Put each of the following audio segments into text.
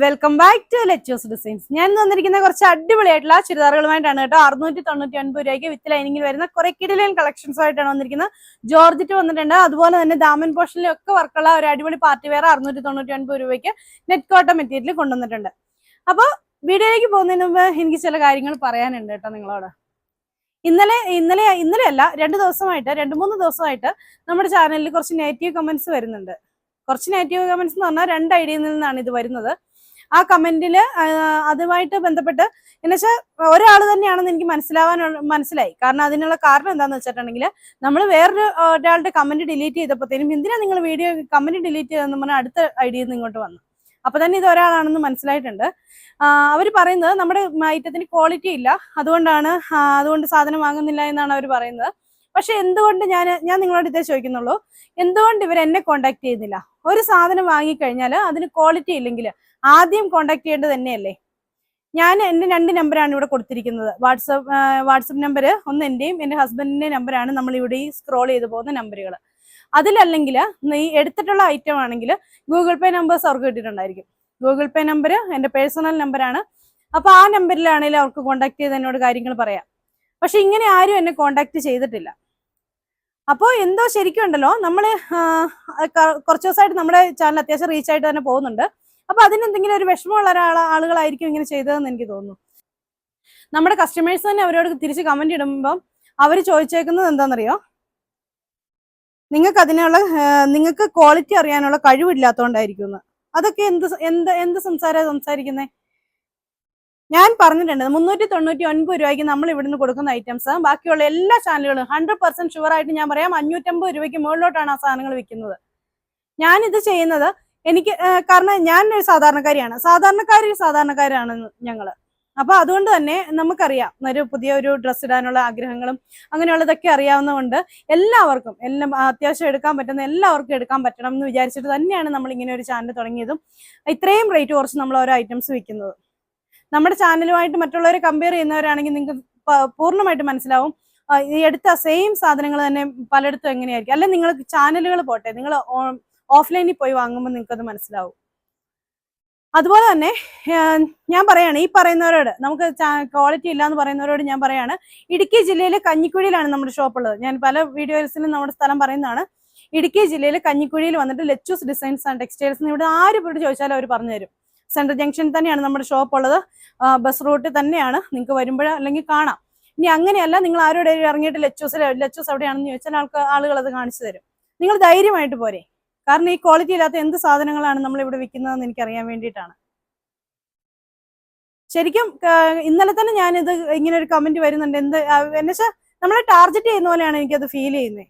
Welcome back to Lechu's designs. ഞാൻ വന്നിരിക്കുന്ന കുറച്ച് അടിപൊളിയായിട്ടുള്ള ചുരിദാറുകളുമായിട്ടാണ് കേട്ടോ. 699 രൂപയ്ക്ക് വിത്ത് ലൈനിങ്ങിൽ വരുന്ന കുറെ കിടിലൻ കളക്ഷൻസ് ആയിട്ടാണ് വന്നിരിക്കുന്നത്. ജോർജറ്റ് വന്നിട്ടുണ്ട്, അതുപോലെ തന്നെ ദാമൻ പോർഷനിലൊക്കെ വർക്കുള്ള ഒരു അടിപൊളി പാർട്ടി വെയർ 699 രൂപയ്ക്ക് നെറ്റ് കോട്ടൺ മെറ്റീരിയൽ കൊണ്ടുവന്നിട്ടുണ്ട്. അപ്പോൾ വീഡിയോയിലേക്ക് പോകുന്നതിന് മുമ്പ് എനിക്ക് ചില കാര്യങ്ങൾ പറയാനുണ്ട് കേട്ടോ നിങ്ങളോട്. ഇന്നലെയല്ല 2-3 ദിവസമായിട്ട് നമ്മുടെ ചാനലിൽ കുറച്ച് നെഗറ്റീവ് കമന്റ്സ് വരുന്നുണ്ട്. കുറച്ച് നെഗറ്റീവ് കമന്റ്സ് എന്ന് പറഞ്ഞാൽ 2 ഐഡിയയിൽ നിന്നാണ് ഇത് വരുന്നത്. ആ കമന്റില് അതുമായിട്ട് ബന്ധപ്പെട്ട് എന്നുവെച്ചാൽ ഒരാൾ തന്നെയാണെന്ന് എനിക്ക് മനസ്സിലായി. കാരണം അതിനുള്ള കാരണം എന്താണെന്ന് വെച്ചിട്ടുണ്ടെങ്കിൽ, നമ്മൾ ഒരാളുടെ കമന്റ് ഡിലീറ്റ് ചെയ്തപ്പോഴത്തേനും എന്തിനാ നിങ്ങൾ വീഡിയോ കമന്റ് ഡിലീറ്റ് ചെയ്തെന്ന് പറഞ്ഞാൽ അടുത്ത ഐഡിയയിൽ നിന്ന് ഇങ്ങോട്ട് വന്നു. അപ്പൊ തന്നെ ഇത് ഒരാളാണെന്ന് മനസ്സിലായിട്ടുണ്ട്. അവർ പറയുന്നത് നമ്മുടെ ഐറ്റത്തിന് ക്വാളിറ്റി ഇല്ല, അതുകൊണ്ട് സാധനം വാങ്ങുന്നില്ല എന്നാണ് അവർ പറയുന്നത്. പക്ഷെ എന്തുകൊണ്ട് ഞാൻ നിങ്ങളോട് ഇതേ ചോദിക്കുന്നുള്ളൂ, എന്തുകൊണ്ട് ഇവർ എന്നെ കോണ്ടാക്ട് ചെയ്യുന്നില്ല? ഒരു സാധനം വാങ്ങിക്കഴിഞ്ഞാൽ അതിന് ക്വാളിറ്റി ഇല്ലെങ്കിൽ ആദ്യം കോണ്ടാക്ട് ചെയ്യേണ്ടത് തന്നെയല്ലേ? എന്റെ 2 നമ്പറാണ് ഇവിടെ കൊടുത്തിരിക്കുന്നത്. വാട്സപ്പ് നമ്പർ ഒന്ന് എന്റെയും എന്റെ ഹസ്ബൻഡിന്റെ നമ്പറാണ് നമ്മൾ ഇവിടെ ഈ സ്ക്രോൾ ചെയ്ത് പോകുന്ന നമ്പറുകൾ. അതിലല്ലെങ്കിൽ ഈ എടുത്തിട്ടുള്ള ഐറ്റം ആണെങ്കിൽ ഗൂഗിൾ പേ നമ്പേഴ്സ് അവർക്ക് കിട്ടിയിട്ടുണ്ടായിരിക്കും. ഗൂഗിൾ പേ നമ്പർ എന്റെ പേഴ്സണൽ നമ്പറാണ്. അപ്പൊ ആ നമ്പറിലാണെങ്കിലും അവർക്ക് കോണ്ടാക്ട് ചെയ്ത് എന്നോട് കാര്യങ്ങൾ പറയാം. പക്ഷെ ഇങ്ങനെ ആരും എന്നെ കോണ്ടാക്ട് ചെയ്തിട്ടില്ല. അപ്പോൾ എന്തോ ശരിക്കും ഉണ്ടല്ലോ, നമ്മള് കുറച്ച് ദിവസമായിട്ട് നമ്മുടെ ചാനൽ അത്യാവശ്യം റീച്ച് ആയിട്ട് തന്നെ പോകുന്നുണ്ട്. അപ്പൊ അതിനെന്തെങ്കിലും ഒരു വിഷമമുള്ള ആളുകളായിരിക്കും ഇങ്ങനെ ചെയ്തതെന്ന് എനിക്ക് തോന്നുന്നു. നമ്മുടെ കസ്റ്റമേഴ്സ് തന്നെ അവരോട് തിരിച്ച് കമന്റ് ഇടുമ്പം അവർ ചോദിച്ചേക്കുന്നത് എന്താണെന്നറിയോ, നിങ്ങൾക്ക് ക്വാളിറ്റി അറിയാനുള്ള കഴിവില്ലാത്തതുകൊണ്ടായിരിക്കും. അതൊക്കെ എന്ത് സംസാരിക്കുന്നേ? ഞാൻ പറഞ്ഞിട്ടുണ്ട്, 399 രൂപയ്ക്ക് നമ്മൾ ഇവിടുന്ന് കൊടുക്കുന്ന ഐറ്റംസ് ബാക്കിയുള്ള എല്ലാ ചാനലുകളും 100% ഷുവർ ആയിട്ട് ഞാൻ പറയാം 550 രൂപയ്ക്ക് മുകളിലോട്ടാണ് ആ സാധനങ്ങൾ വിൽക്കുന്നത്. ഞാനിത് ചെയ്യുന്നത് കാരണം ഞാൻ ഒരു സാധാരണക്കാരിയാണ്. സാധാരണക്കാരാണ് ഞങ്ങള്. അപ്പൊ അതുകൊണ്ട് തന്നെ നമുക്കറിയാം പുതിയ ഒരു ഡ്രസ്സ് ഇടാനുള്ള ആഗ്രഹങ്ങളും അങ്ങനെയുള്ളതൊക്കെ അറിയാവുന്നതുകൊണ്ട് എല്ലാം അത്യാവശ്യം എടുക്കാൻ പറ്റുന്ന എല്ലാവർക്കും എടുക്കാൻ പറ്റണം എന്ന് വിചാരിച്ചിട്ട് തന്നെയാണ് നമ്മൾ ഇങ്ങനെ ഒരു ചാനൽ തുടങ്ങിയതും ഇത്രയും റേറ്റ് കുറച്ച് നമ്മൾ ഓരോ ഐറ്റംസ് വിൽക്കുന്നത്. നമ്മുടെ ചാനലുമായിട്ട് മറ്റുള്ളവരെ കമ്പയർ ചെയ്യുന്നവരാണെങ്കിൽ നിങ്ങൾക്ക് പൂർണ്ണമായിട്ട് മനസ്സിലാവും ഈ എടുത്ത സെയിം സാധനങ്ങൾ തന്നെ പലയിടത്തും എങ്ങനെയായിരിക്കും. അല്ലെങ്കിൽ നിങ്ങൾ ചാനലുകൾ പോട്ടെ, നിങ്ങൾ ഓഫ്ലൈനിൽ പോയി വാങ്ങുമ്പോൾ നിങ്ങൾക്കത് മനസ്സിലാവും. അതുപോലെ തന്നെ ഞാൻ പറയാണ്, ഈ പറയുന്നവരോട്, നമുക്ക് ക്വാളിറ്റി ഇല്ലാന്ന് പറയുന്നവരോട് ഞാൻ പറയാണ്, ഇടുക്കി ജില്ലയിലെ കഞ്ഞിക്കുഴിയിലാണ് നമ്മുടെ ഷോപ്പ് ഉള്ളത്. ഞാൻ പല വീഡിയോസിലും നമ്മുടെ സ്ഥലം പറയുന്നതാണ്. ഇടുക്കി ജില്ലയിലെ കഞ്ഞിക്കുഴിയിൽ വന്നിട്ട് ലെച്ചൂസ് ഡിസൈൻസ് ആൻഡ് ടെക്സ്റ്റൈൽസ് ഇവിടെ ആരും ഇവിടെ ചോദിച്ചാലും അവർ പറഞ്ഞു തരും. സെൻട്രൽ ജംഗ്ഷനിൽ തന്നെയാണ് നമ്മുടെ ഷോപ്പ് ഉള്ളത്. ബസ് റൂട്ടിൽ തന്നെയാണ്, നിങ്ങൾക്ക് വരുമ്പോൾ അല്ലെങ്കിൽ കാണാം. ഇനി അങ്ങനെയല്ല, നിങ്ങൾ ആരോടെ ഇറങ്ങിയിട്ട് ലെച്ചൂസ് എവിടെയാണെന്ന് ചോദിച്ചാൽ ആളുകൾ അത് കാണിച്ചു തരും. നിങ്ങൾ ധൈര്യമായിട്ട് പോരെ. കാരണം ഈ ക്വാളിറ്റി ഇല്ലാത്ത എന്ത് സാധനങ്ങളാണ് നമ്മൾ ഇവിടെ വിൽക്കുന്നതെന്ന് എനിക്കറിയാൻ വേണ്ടിയിട്ടാണ്. ശരിക്കും ഇന്നലെ തന്നെ ഞാനിത് ഇങ്ങനെ ഒരു കമന്റ് വരുന്നുണ്ട്. എന്നുവെച്ചാൽ നമ്മളെ ടാർഗറ്റ് ചെയ്യുന്ന പോലെയാണ് എനിക്കത് ഫീൽ ചെയ്യുന്നത്.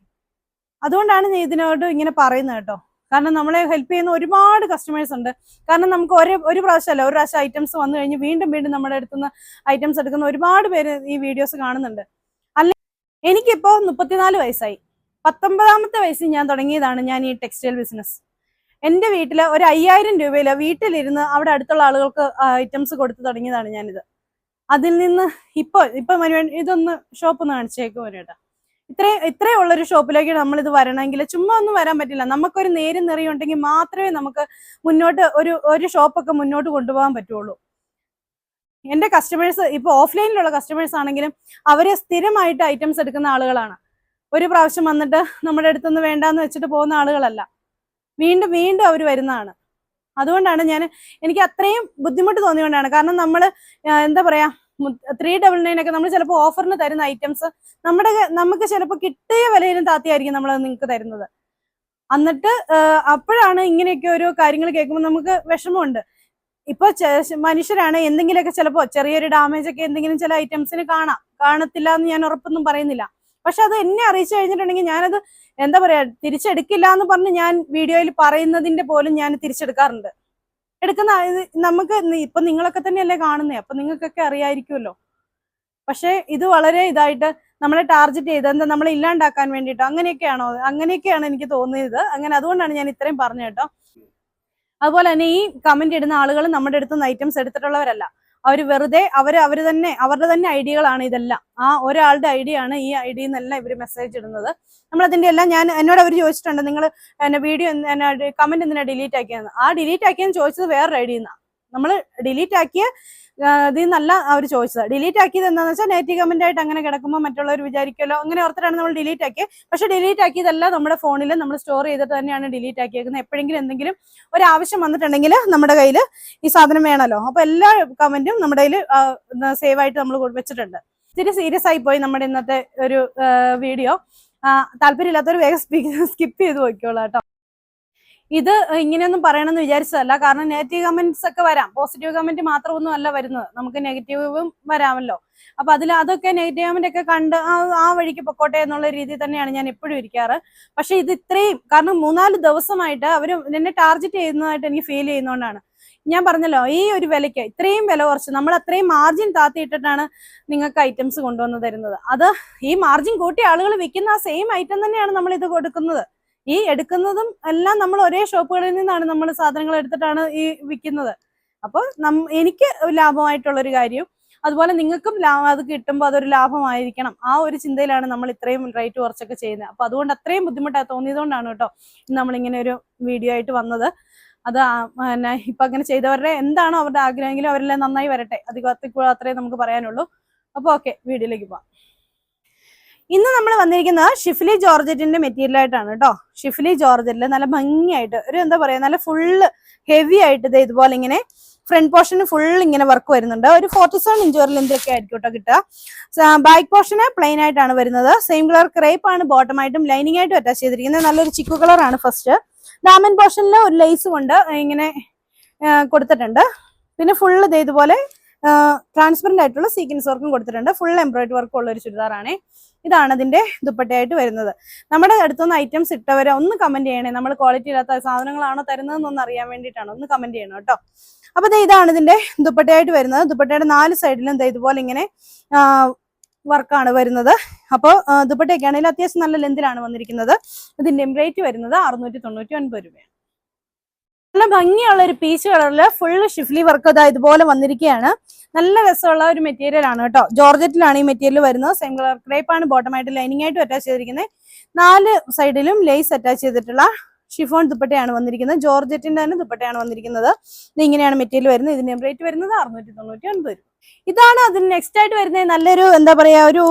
അതുകൊണ്ടാണ് ഞാൻ ഇതിനോട് ഇങ്ങനെ പറയുന്നത് കേട്ടോ. കാരണം നമ്മളെ ഹെൽപ്പ് ചെയ്യുന്ന ഒരുപാട് കസ്റ്റമേഴ്സ് ഉണ്ട്. കാരണം നമുക്ക് ഒരു പ്രാവശ്യം ഐറ്റംസ് വന്നു കഴിഞ്ഞ് വീണ്ടും നമ്മുടെ അടുത്തുനിന്ന് ഐറ്റംസ് എടുക്കുന്ന ഒരുപാട് പേര് ഈ വീഡിയോസ് കാണുന്നുണ്ട്. എനിക്കിപ്പോ 34 വയസ്സായി. 19ാമത്തെ വയസ്സിൽ ഞാൻ തുടങ്ങിയതാണ് ഞാൻ ഈ ടെക്സ്റ്റൈൽ ബിസിനസ്. എന്റെ വീട്ടില് ഒരു 5000 രൂപയില് വീട്ടിലിരുന്ന് അവിടെ അടുത്തുള്ള ആളുകൾക്ക് ഐറ്റംസ് കൊടുത്ത് തുടങ്ങിയതാണ് ഞാനിത്. അതിൽ നിന്ന് ഇപ്പൊ ഇതൊന്ന് ഷോപ്പ് ഒന്ന് കാണിച്ചേക്കും കേട്ടോ. ഇത്രയും ഉള്ളൊരു ഷോപ്പിലേക്ക് നമ്മളിത് വരണമെങ്കിൽ ചുമ്മാ ഒന്നും വരാൻ പറ്റില്ല. നമുക്കൊരു നേരും നിറയുണ്ടെങ്കിൽ മാത്രമേ നമുക്ക് മുന്നോട്ട് ഒരു ഷോപ്പൊക്കെ മുന്നോട്ട് കൊണ്ടുപോകാൻ പറ്റുള്ളൂ. എന്റെ കസ്റ്റമേഴ്സ് ഇപ്പൊ ഓഫ്ലൈനിലുള്ള കസ്റ്റമേഴ്സ് ആണെങ്കിലും അവര് സ്ഥിരമായിട്ട് ഐറ്റംസ് എടുക്കുന്ന ആളുകളാണ്. ഒരു പ്രാവശ്യം വന്നിട്ട് നമ്മുടെ അടുത്തൊന്ന് വേണ്ടാന്ന് വെച്ചിട്ട് പോകുന്ന ആളുകളല്ല, വീണ്ടും അവർ വരുന്നതാണ്. അതുകൊണ്ടാണ് എനിക്ക് അത്രയും ബുദ്ധിമുട്ട് തോന്നിയോണ്ടാണ്. കാരണം നമ്മൾ എന്താ പറയാ, 399 ഒക്കെ നമ്മൾ ചിലപ്പോൾ ഓഫറിന് തരുന്ന ഐറ്റംസ് നമുക്ക് ചിലപ്പോൾ കിട്ടിയ വിലയിലും താത്തിയായിരിക്കും നമ്മൾ നിങ്ങൾക്ക് തരുന്നത്. എന്നിട്ട് അപ്പോഴാണ് ഇങ്ങനെയൊക്കെ ഓരോ കാര്യങ്ങൾ കേൾക്കുമ്പോൾ നമുക്ക് വിഷമമുണ്ട്. ഇപ്പൊ മനുഷ്യരാണ്, എന്തെങ്കിലുമൊക്കെ ചിലപ്പോൾ ചെറിയൊരു ഡാമേജ് ഒക്കെ എന്തെങ്കിലും ചില ഐറ്റംസിന് കാണത്തില്ല എന്ന് ഞാൻ ഉറപ്പൊന്നും പറയുന്നില്ല. പക്ഷെ അത് എന്നെ അറിയിച്ചു കഴിഞ്ഞിട്ടുണ്ടെങ്കിൽ ഞാനത് എന്താ പറയാ, തിരിച്ചെടുക്കില്ല എന്ന് പറഞ്ഞ് ഞാൻ വീഡിയോയിൽ പറയുന്നതിന്റെ പോലും ഞാൻ തിരിച്ചെടുക്കാറുണ്ട്. നമുക്ക് ഇപ്പൊ നിങ്ങളൊക്കെ തന്നെയല്ലേ കാണുന്നേ, അപ്പൊ നിങ്ങൾക്കൊക്കെ അറിയായിരിക്കുമല്ലോ. പക്ഷെ ഇത് വളരെ ഇതായിട്ട് നമ്മളെ ടാർഗറ്റ് ചെയ്ത് എന്താ നമ്മളെ ഇല്ലാണ്ടാക്കാൻ വേണ്ടിയിട്ടോ അങ്ങനെയൊക്കെയാണ് എനിക്ക് തോന്നിയത്. അതുകൊണ്ടാണ് ഞാൻ ഇത്രയും പറഞ്ഞു കേട്ടോ. അതുപോലെ തന്നെ ഈ കമന്റ് ഇടുന്ന ആളുകൾ നമ്മുടെ അടുത്തുനിന്ന് ഐറ്റംസ് എടുത്തിട്ടുള്ളവരല്ല. വെറുതെ അവരുടെ തന്നെ ഐഡിയകളാണ് ഇതെല്ലാം. ആ ഒരാളുടെ ഐഡിയ ആണ് ഈ ഐഡിയ എന്നല്ല ഇവര് മെസ്സേജ് ഇടുന്നത്. നമ്മളതിന്റെ എല്ലാം എന്നോട് അവർ ചോദിച്ചിട്ടുണ്ട്, നിങ്ങൾ വീഡിയോ കമന്റ് എന്തിനാ ഡിലീറ്റ് ആക്കിയെന്ന്. ആ ഡിലീറ്റ് ആക്കിയെന്ന് ചോദിച്ചത് വേറൊരു ഐഡിയ നിന്നാ. നമ്മൾ ഡിലീറ്റ് ആക്കിയ ഇതിൽ നിന്നല്ല അവർ ചോദിച്ചത്. ഡിലീറ്റ് ആക്കിയത് എന്താണെന്ന് വെച്ചാൽ നെഗറ്റീവ് കമന്റ് ആയിട്ട് അങ്ങനെ കിടക്കുമ്പോൾ മറ്റുള്ളവർ വിചാരിക്കുമല്ലോ, അങ്ങനെ ഓർത്തിട്ടാണ് നമ്മൾ ഡിലീറ്റ് ആക്കിയത്. പക്ഷെ ഡിലീറ്റ് ആക്കിയതല്ല, നമ്മുടെ ഫോണിൽ നമ്മൾ സ്റ്റോർ ചെയ്തിട്ട് തന്നെയാണ് ഡിലീറ്റ് ആക്കിയേക്കുന്നത്. എപ്പോഴെങ്കിലും എന്തെങ്കിലും ഒരു ആവശ്യം വന്നിട്ടുണ്ടെങ്കിൽ നമ്മുടെ കയ്യിൽ ഈ സാധനം വേണമല്ലോ. അപ്പൊ എല്ലാ കമന്റും നമ്മുടെ കയ്യിൽ സേവ് ആയിട്ട് നമ്മൾ വെച്ചിട്ടുണ്ട്. ഇത്തിരി സീരിയസ് ആയി പോയി നമ്മുടെ ഇന്നത്തെ ഒരു വീഡിയോ. താല്പര്യമില്ലാത്തവർ വേഗം സ്കിപ്പ് ചെയ്ത് പോയിക്കോളാം കേട്ടോ. ഇത് ഇങ്ങനെയൊന്നും പറയണമെന്ന് വിചാരിച്ചതല്ല, കാരണം നെഗറ്റീവ് കമന്റ്സ് ഒക്കെ വരാം. പോസിറ്റീവ് കമന്റ് മാത്രമൊന്നും അല്ല വരുന്നത്, നമുക്ക് നെഗറ്റീവും വരാമല്ലോ. അപ്പൊ അതൊക്കെ നെഗറ്റീവ് കമന്റ് ഒക്കെ കണ്ട് ആ വഴിക്ക് പൊക്കോട്ടെ എന്നുള്ള രീതിയിൽ തന്നെയാണ് ഞാൻ എപ്പോഴും ഇരിക്കാറ്. പക്ഷെ ഇത് ഇത്രയും, കാരണം 3-4 ദിവസമായിട്ട് അവർ എന്നെ ടാർഗറ്റ് ചെയ്യുന്നതായിട്ട് എനിക്ക് ഫീൽ ചെയ്യുന്നതുകൊണ്ടാണ്. ഞാൻ പറഞ്ഞല്ലോ, ഈ ഒരു വിലയ്ക്ക് ഇത്രയും വില കുറച്ച് നമ്മൾ അത്രയും മാർജിൻ താത്തിയിട്ടിട്ടാണ് നിങ്ങൾക്ക് ഐറ്റംസ് കൊണ്ടുവന്ന് തരുന്നത്. അത് ഈ മാർജിൻ കൂട്ടി ആളുകൾ വിൽക്കുന്ന ആ സെയിം ഐറ്റം തന്നെയാണ് നമ്മൾ ഇത് കൊടുക്കുന്നത്. ഈ എടുക്കുന്നതും എല്ലാം നമ്മൾ ഒരേ ഷോപ്പുകളിൽ നിന്നാണ് നമ്മൾ സാധനങ്ങൾ എടുത്തിട്ടാണ് ഈ വിൽക്കുന്നത്. അപ്പോൾ എനിക്ക് ലാഭമായിട്ടുള്ളൊരു കാര്യം, അതുപോലെ നിങ്ങൾക്കും അത് കിട്ടുമ്പോൾ അതൊരു ലാഭമായിരിക്കണം. ആ ഒരു ചിന്തയിലാണ് നമ്മൾ ഇത്രയും റേറ്റ് കുറച്ചൊക്കെ ചെയ്യുന്നത്. അപ്പൊ അതുകൊണ്ട് അത്രയും ബുദ്ധിമുട്ടായി തോന്നിയതുകൊണ്ടാണ് കേട്ടോ നമ്മളിങ്ങനെ ഒരു വീഡിയോ ആയിട്ട് വന്നത്. അത് പിന്നെ ഇപ്പൊ അങ്ങനെ ചെയ്തവരുടെ എന്താണോ അവരുടെ ആഗ്രഹമെങ്കിലും അവരെല്ലാം നന്നായി വരട്ടെ, അത്രേ നമുക്ക് പറയാനുള്ളൂ. അപ്പൊ ഓക്കെ, വീഡിയോയിലേക്ക് പോവാം. ഇന്ന് നമ്മൾ വന്നിരിക്കുന്നത് ഷിഫ്ലി ജോർജറ്റിന്റെ മെറ്റീരിയൽ ആയിട്ടാണ് കേട്ടോ. ഷിഫ്ലി ജോർജറ്റില് നല്ല ഭംഗിയായിട്ട് ഒരു എന്താ പറയാ, നല്ല ഫുള്ള് ഹെവി ആയിട്ട് ഇതുപോലെ ഇങ്ങനെ ഫ്രണ്ട് പോർഷന് ഫുൾ ഇങ്ങനെ വർക്ക് വരുന്നുണ്ട്. ഒരു 47 ഇഞ്ച് വരെ ലെന്തൊക്കെ ആയിരിക്കും കേട്ടോ കിട്ടുക. ബാക്ക് പോർഷന് പ്ലെയിൻ ആയിട്ടാണ് വരുന്നത്. സെയിം കളർ ക്രേപ്പ് ആണ് ബോട്ടം ആയിട്ടും ലൈനിങ് ആയിട്ടും അറ്റാച്ച് ചെയ്തിരിക്കുന്നത്. നല്ലൊരു ചിക്കു കളർ ആണ് ഫസ്റ്റ്. ഡാമൻ പോർഷനിൽ ഒരു ലേസ് കൊണ്ട് ഇങ്ങനെ കൊടുത്തിട്ടുണ്ട്. പിന്നെ ഫുള്ള് ഇതുപോലെ ട്രാൻസ്പെറന്റ് ആയിട്ടുള്ള സീക്വൻസ് വർക്കും കൊടുത്തിട്ടുണ്ട്. ഫുൾ എംബ്രോയിഡറി വർക്ക് ഉള്ള ഒരു ചുരിദാറാണ്. ഇതാണ് ഇതിന്റെ ദുപ്പട്ടയായിട്ട് വരുന്നത്. നമ്മുടെ അടുത്തുനിന്ന് ഐറ്റംസ് ഇട്ടവരെ ഒന്ന് കമന്റ് ചെയ്യണേ. നമ്മൾ ക്വാളിറ്റി ഇല്ലാത്ത സാധനങ്ങളാണോ തരുന്നതെന്നൊന്ന് അറിയാൻ വേണ്ടിയിട്ടാണ്. ഒന്ന് കമന്റ് ചെയ്യണം കേട്ടോ. അപ്പൊ ഇതാണ് ഇതിന്റെ ദുപ്പട്ടയായിട്ട് വരുന്നത്. ദുപ്പട്ടയുടെ 4 സൈഡിലും ഇതുപോലെ ഇങ്ങനെ വർക്കാണ് വരുന്നത്. അപ്പോൾ ദുപ്പട്ടയൊക്കെ ആണെങ്കിൽ അത്യാവശ്യം നല്ല ലെന്തിലാണ് വന്നിരിക്കുന്നത്. ഇതിന്റെ റേറ്റ് വരുന്നത് 699 രൂപയാണ്. നല്ല ഭംഗിയുള്ള ഒരു പീച്ച് കളറില് ഫുള്ള് ഷിഫ്ലി വർക്ക് ഇതുപോലെ വന്നിരിക്കുകയാണ്. നല്ല രസമുള്ള ഒരു മെറ്റീരിയൽ ആണ് കേട്ടോ. ജോർജറ്റിലാണ് ഈ മെറ്റീരിയൽ വരുന്നത്. സെയിം കളർ ക്രേപ്പ് ആണ് ബോട്ടമായിട്ട് ലൈനിങ് ആയിട്ടും അറ്റാച്ച് ചെയ്തിരിക്കുന്നത്. 4 സൈഡിലും ലേസ് അറ്റാച്ച് ചെയ്തിട്ടുള്ള ഷിഫോൺ ദുപ്പട്ടയാണ് വന്നിരിക്കുന്നത്. ജോർജറ്റിന്റെ തന്നെ ദുപ്പട്ടയാണ് വന്നിരിക്കുന്നത്. ഇത് ഇങ്ങനെയാണ് മെറ്റീരിയൽ വരുന്നത്. ഇതിന്റെ റേറ്റ് വരുന്നത് 699 രൂപ. ഇതാണ് അതിന് നെക്സ്റ്റ് ആയിട്ട് വരുന്നത്. നല്ലൊരു എന്താ പറയാ, ഒരു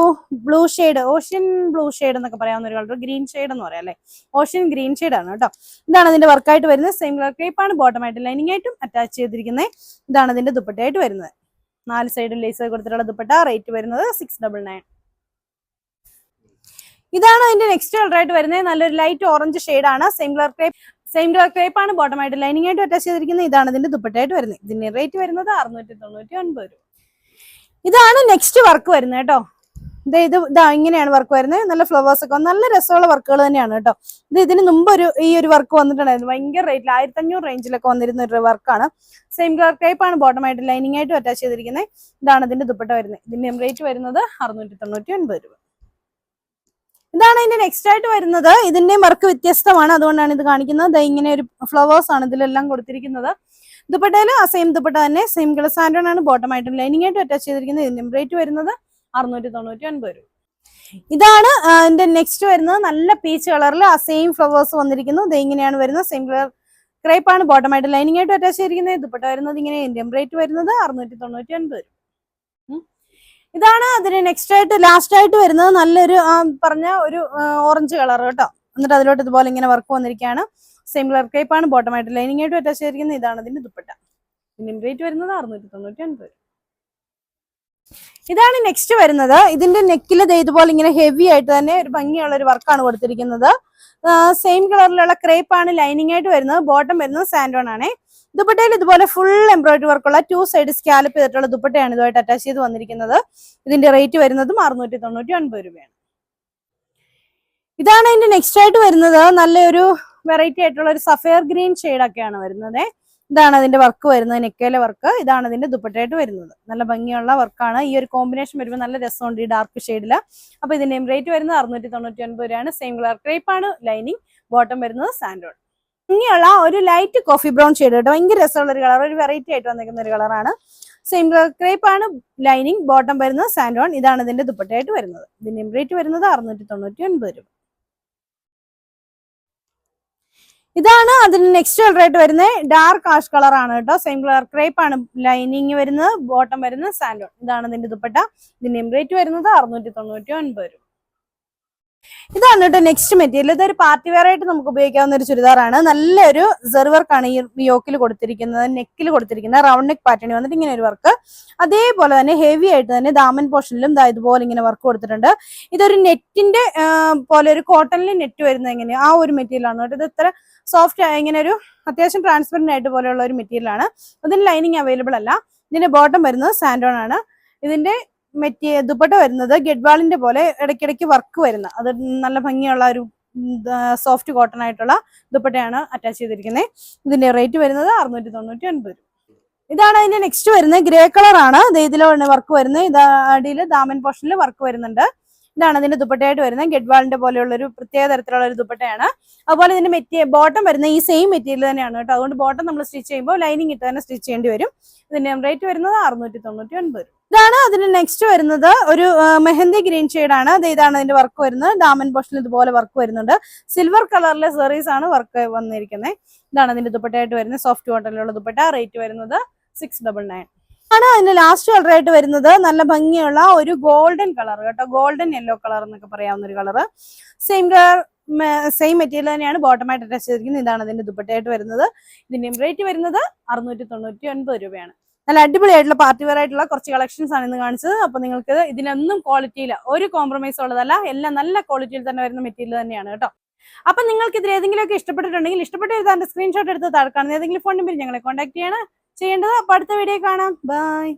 blue shade, ocean blue shade എന്നൊക്കെ പറയാവുന്ന ഒരു കളർ, ഗ്രീൻ ഷെയ്ഡ് എന്ന് പറയാം അല്ലെ. ഓഷ്യൻ ഗ്രീൻ ഷെയ്ഡ് ആണ് കേട്ടോ. ഇതാണ് അതിന്റെ വർക്കായിട്ട് വരുന്നത്. സെയിം കളർ ക്രേപ്പ് ആണ് ബോട്ടമായിട്ട് ലൈനിങ് ആയിട്ടും അറ്റാച്ച് ചെയ്തിരിക്കുന്നത്. ഇതാണ് ഇതിന്റെ ദുപ്പട്ടയായിട്ട് വരുന്നത്. 4 സൈഡും ലേസ് കൊടുത്തിട്ടുള്ള ദുപ്പട്ട. റേറ്റ് വരുന്നത് 699. ഇതാണ് അതിന്റെ നെക്സ്റ്റ് കളർ ആയിട്ട് വരുന്നത്. നല്ലൊരു ലൈറ്റ് ഓറഞ്ച് ഷെയ്ഡാണ്. സെയിം കളർ ക്രേപ്പ് ആണ് ബോട്ടമായിട്ട് ലൈനിങ് ആയിട്ട് അറ്റാച്ച് ചെയ്തിരിക്കുന്നത്. ഇതാണ് ഇതിന്റെ ദുപ്പട്ടയായിട്ട് വരുന്നത്. ഇതിന്റെ റേറ്റ് വരുന്നത് 699 രൂപ. ഇതാണ് നെക്സ്റ്റ് വർക്ക് വരുന്നത് കേട്ടോ. ഇതാ ഇങ്ങനെയാണ് വർക്ക് വരുന്നത്. നല്ല ഫ്ലവേഴ്സ് ഒക്കെ നല്ല രസമുള്ള വർക്കുകൾ തന്നെയാണ് കേട്ടോ. ഇതിന് മുമ്പ് ഈ ഒരു വർക്ക് വന്നിട്ടുണ്ടായിരുന്നു. ഭയങ്കര റേറ്റിൽ 1500 റേഞ്ചിലൊക്കെ വന്നിരുന്ന ഒരു വർക്കാണ്. സെയിം കളർ ക്രേപ്പ് ആണ് ബോട്ടമായിട്ട് ലൈനിങ് ആയിട്ടും അറ്റാച്ച് ചെയ്തിരിക്കുന്നത്. ഇതാണ് ഇതിന്റെ ദുപ്പട്ട വരുന്നത്. ഇതിന്റെ റേറ്റ് വരുന്നത് 699 രൂപ. ഇതാണ് ഇതിന്റെ നെക്സ്റ്റ് ആയിട്ട് വരുന്നത്. ഇതിന്റെയും വർക്ക് വ്യത്യസ്തമാണ്, അതുകൊണ്ടാണ് ഇത് കാണിക്കുന്നത്. ഇങ്ങനെ ഒരു ഫ്ലവേഴ്സ് ആണ് ഇതിലെല്ലാം കൊടുത്തിരിക്കുന്നത്. ദുപ്പട്ടയില് ആ സെയിം ദുപ്പട്ട തന്നെ, സെയിം കളർ സാൻഡോൺ ആണ് ബോട്ടമായിട്ടും ലൈനിങ് ആയിട്ടും അറ്റാച്ച് ചെയ്തിരിക്കുന്നത്. ഇതിന്റെ റേറ്റ് വരുന്നത് 699 രൂപ. ഇതാണ് ഇതിന്റെ നെക്സ്റ്റ് വരുന്നത്. നല്ല പീച്ച് കളറിൽ ആ സെയിം ഫ്ലവേഴ്സ് വന്നിരിക്കുന്നു. ഇത് ഇങ്ങനെയാണ് വരുന്നത്. സെയിം കളർ ക്രേപ്പ് ആണ് ബോട്ടമായിട്ട് ലൈനിങ് ആയിട്ടും അറ്റാച്ച് ചെയ്തിരിക്കുന്നത്. ദുപ്പട്ട വരുന്നത് ഇങ്ങനെ. ഇതിന്റെ റേറ്റ് വരുന്നത് 699 രൂപ. ഇതാണ് അതിന് നെക്സ്റ്റ് ആയിട്ട് ലാസ്റ്റ് ആയിട്ട് വരുന്നത്. നല്ലൊരു പറഞ്ഞ ഒരു ഓറഞ്ച് കളർ കേട്ടോ. എന്നിട്ട് അതിലോട്ട് ഇതുപോലെ ഇങ്ങനെ വർക്ക് വന്നിരിക്കുകയാണ്. സെയിം കളർ ക്രേപ്പ് ആണ് ബോട്ടമായിട്ട് ലൈനിങ് ആയിട്ട് അറ്റാച്ച് ചെയ്തിരിക്കുന്നത്. ഇതാണ് ഇതിന്റെ ദുപ്പട്ട. ഇതിന്റെ റേറ്റ് വരുന്നത് 699 രൂപ. ഇതാണ് നെക്സ്റ്റ് വരുന്നത്. ഇതിന്റെ നെക്കിൽ ഇതുപോലെ ഇങ്ങനെ ഹെവി ആയിട്ട് തന്നെ ഒരു ഭംഗിയുള്ള ഒരു വർക്കാണ് കൊടുത്തിരിക്കുന്നത്. സെയിം കളറിലുള്ള ക്രേപ്പ് ആണ് ലൈനിങ് ആയിട്ട് വരുന്നത്. ബോട്ടം വരുന്നത് സാൻഡോൺ ആണ്. ദുപ്പട്ടയിൽ ഇതുപോലെ ഫുൾ എംബ്രോയിഡറി വർക്കുള്ള 2 സൈഡ് സ്കാലപ്പ് ചെയ്തിട്ടുള്ള ദുപ്പട്ടയാണ് ഇതുമായിട്ട് അറ്റാച്ച് ചെയ്ത് വന്നിരിക്കുന്നത്. ഇതിന്റെ റേറ്റ് വരുന്നതും 699 രൂപയാണ്. ഇതാണ് ഇതിന്റെ നെക്സ്റ്റ് ആയിട്ട് വരുന്നത്. നല്ലൊരു വെറൈറ്റി ആയിട്ടുള്ള ഒരു സഫയർ ഗ്രീൻ ഷെയ്ഡൊക്കെയാണ് വരുന്നത്. ഇതാണ് അതിന്റെ വർക്ക് വരുന്നത്, നെക്കയിലെ വർക്ക്. ഇതാണ് ഇതിന്റെ ദുപ്പട്ടയായിട്ട് വരുന്നത്. നല്ല ഭംഗിയുള്ള വർക്കാണ്. ഈ ഒരു കോമ്പിനേഷൻ വരുമ്പോൾ നല്ല രസമുണ്ട് ഈ ഡാർക്ക് ഷെയ്ഡില്. അപ്പൊ ഇതിന്റെ റേറ്റ് വരുന്നത് 699 രൂപയാണ്. സെയിം കളർ ക്രേപ്പ് ആണ് ലൈനിങ്. ബോട്ടം വരുന്നത് സാൻഡോൺ. ഭംഗിയുള്ള ഒരു ലൈറ്റ് കോഫി ബ്രൗൺ ഷെയ്ഡ് കേട്ടോ. ഭയങ്കര രസമുള്ള ഒരു കളർ, ഒരു വെറൈറ്റി ആയിട്ട് വന്നിരിക്കുന്ന ഒരു കളറാണ്. സെയിം കളർ ക്രേപ്പ് ആണ് ലൈനിങ്. ബോട്ടം വരുന്നത് സാൻഡോൺ. ഇതാണ് ഇതിന്റെ ദുപ്പട്ടയായിട്ട് വരുന്നത്. ഇതിന്റെ റേറ്റ് വരുന്നത് 699 രൂപ. ഇതാണ് അതിന് നെക്സ്റ്റ് കളർ ആയിട്ട് വരുന്നത്. ഡാർക്ക് ആഷ് കളർ ആണ് കേട്ടോ. സെയിം കളർ ക്രേപ്പ് ആണ് ലൈനിങ് വരുന്നത്. ബോട്ടം വരുന്നത് സാൻഡോൺ. ഇതാണ് ഇതിന്റെ ദുപ്പട്ട. ഇതിന്റെ റേറ്റ് വരുന്നത് 699 രൂപ. ഇതാണ് കേട്ടോ നെക്സ്റ്റ് മെറ്റീരിയൽ. ഇതൊരു പാർട്ടി വെയർ ആയിട്ട് നമുക്ക് ഉപയോഗിക്കാവുന്ന ഒരു ചുരിദാറാണ്. നല്ലൊരു സെറി വർക്കാണ് ഈ യോക്കിൽ കൊടുത്തിരിക്കുന്നത്. നെക്കിൽ കൊടുത്തിരിക്കുന്നത് റൗണ്ട് നെക്ക് പാറ്റേൺ വന്നിട്ട് ഇങ്ങനെ ഒരു വർക്ക്. അതേപോലെ തന്നെ ഹെവി ആയിട്ട് തന്നെ ദാമൻ പോർഷനിലും ഇതുപോലെ ഇങ്ങനെ വർക്ക് കൊടുത്തിട്ടുണ്ട്. ഇതൊരു നെറ്റിന്റെ പോലെ ഒരു കോട്ടണിൽ നെറ്റ് വരുന്നത് എങ്ങനെ ആ ഒരു മെറ്റീരിയൽ ആണ് കേട്ടോ. ഇത് ഇത്ര സോഫ്റ്റ് ഇങ്ങനെ ഒരു അത്യാവശ്യം ട്രാൻസ്പെറന്റ് ആയിട്ട് പോലെയുള്ള ഒരു മെറ്റീരിയൽ ആണ്. അതിന് ലൈനിങ് അവൈലബിൾ അല്ല. ഇതിന്റെ ബോട്ടം വരുന്നത് സാൻഡോൺ ആണ്. ഇതിന്റെ ദുപ്പട്ട വരുന്നത് ഗഡ്വാളിന്റെ പോലെ ഇടയ്ക്കിടയ്ക്ക് വർക്ക് വരുന്ന അത് നല്ല ഭംഗിയുള്ള ഒരു സോഫ്റ്റ് കോട്ടൺ ആയിട്ടുള്ള ദുപ്പട്ടയാണ് അറ്റാച്ച് ചെയ്തിരിക്കുന്നത്. ഇതിന്റെ റേറ്റ് വരുന്നത് 699 രൂപ. ഇതാണ് അതിന്റെ നെക്സ്റ്റ് വരുന്നത്. ഗ്രേ കളർ ആണ്. ഇതിലാണ് വർക്ക് വരുന്നത്. ഇത് അടിയിൽ ദാമൻ പോർഷനിൽ വർക്ക് വരുന്നുണ്ട്. ഇതാണ് അതിന്റെ ദുപ്പട്ടയായിട്ട് വരുന്നത്. ഗഡ്വാളിന്റെ പോലെയുള്ള ഒരു പ്രത്യേക തരത്തിലുള്ള ഒരു ദുപ്പട്ടയാണ്. അതുപോലെ ഇതിന്റെ ബോട്ടം വരുന്ന ഈ സെയിം മെറ്റീരിയൽ തന്നെയാണ് കേട്ടോ. അതുകൊണ്ട് ബോട്ടം നമ്മൾ സ്റ്റിച്ച് ചെയ്യുമ്പോൾ ലൈനിങ് ഇട്ട് തന്നെ സ്റ്റിച്ച് ചെയ്യേണ്ടി വരും. ഇതിന്റെ റേറ്റ് വരുന്നത് 699 രൂപ. ഇതാണ് അതിന് നെക്സ്റ്റ് വരുന്നത്. ഒരു മെഹന്തി ഗ്രീൻ ഷെയ്ഡാണ്. ഇതാണ് അതിന്റെ വർക്ക് വരുന്നത്. ദാമൻ പോർഷനിൽ ഇതുപോലെ വർക്ക് വരുന്നുണ്ട്. സിൽവർ കളറിലെ സെറീസ് ആണ് വർക്ക് വന്നിരിക്കുന്നത്. ഇതാണ് അതിന്റെ ദുപ്പട്ടയായിട്ട് വരുന്നത്. സോഫ്റ്റ് കോട്ടണിലുള്ള ദുപ്പട്ട. റേറ്റ് വരുന്നത് 699. ആണ് അതിന്റെ ലാസ്റ്റ് കളർ ആയിട്ട് വരുന്നത്. നല്ല ഭംഗിയുള്ള ഒരു ഗോൾഡൻ കളർ കേട്ടോ. ഗോൾഡൻ യെല്ലോ കളർ എന്നൊക്കെ പറയാവുന്ന ഒരു കളർ. സെയിം മെറ്റീരിയൽ തന്നെയാണ് ബോട്ടമായിട്ട് അറ്റാച്ച് ചെയ്തിരിക്കുന്നത്. ഇതാണ് അതിന്റെ ദുപ്പട്ടയായിട്ട് വരുന്നത്. ഇതിന്റെ റേറ്റ് വരുന്നത് 699 രൂപയാണ്. നല്ല അടിപൊളിയായിട്ടുള്ള പാർട്ടി വെയർ ആയിട്ടുള്ള കുറച്ച് കളക്ഷൻസ് ആണ് ഇന്ന് കാണിച്ചത്. അപ്പൊ നിങ്ങൾക്ക് ഇതിനൊന്നും ക്വാളിറ്റിയില്ല, ഒരു കോംപ്രമൈസ് ഉള്ളതല്ല. എല്ലാം നല്ല ക്വാളിറ്റിയിൽ തന്നെ വരുന്ന മെറ്റീരിയൽ തന്നെയാണ് കേട്ടോ. അപ്പൊ നിങ്ങൾക്ക് ഇതിൽ ഏതെങ്കിലുമൊക്കെ ഇഷ്ടപ്പെട്ടിട്ടുണ്ടെങ്കിൽ ഇഷ്ടപ്പെട്ട് എഴുതാൻ സ്ക്രീൻഷോട്ട് എടുത്ത് താഴെ കാണുന്ന ഏതെങ്കിലും ഫോൺ നമ്പറിൽ ഞങ്ങളെ കോൺടാക്ട് ചെയ്യേണ്ടത്. അപ്പൊ അടുത്ത വീഡിയോ കാണാം. ബൈ.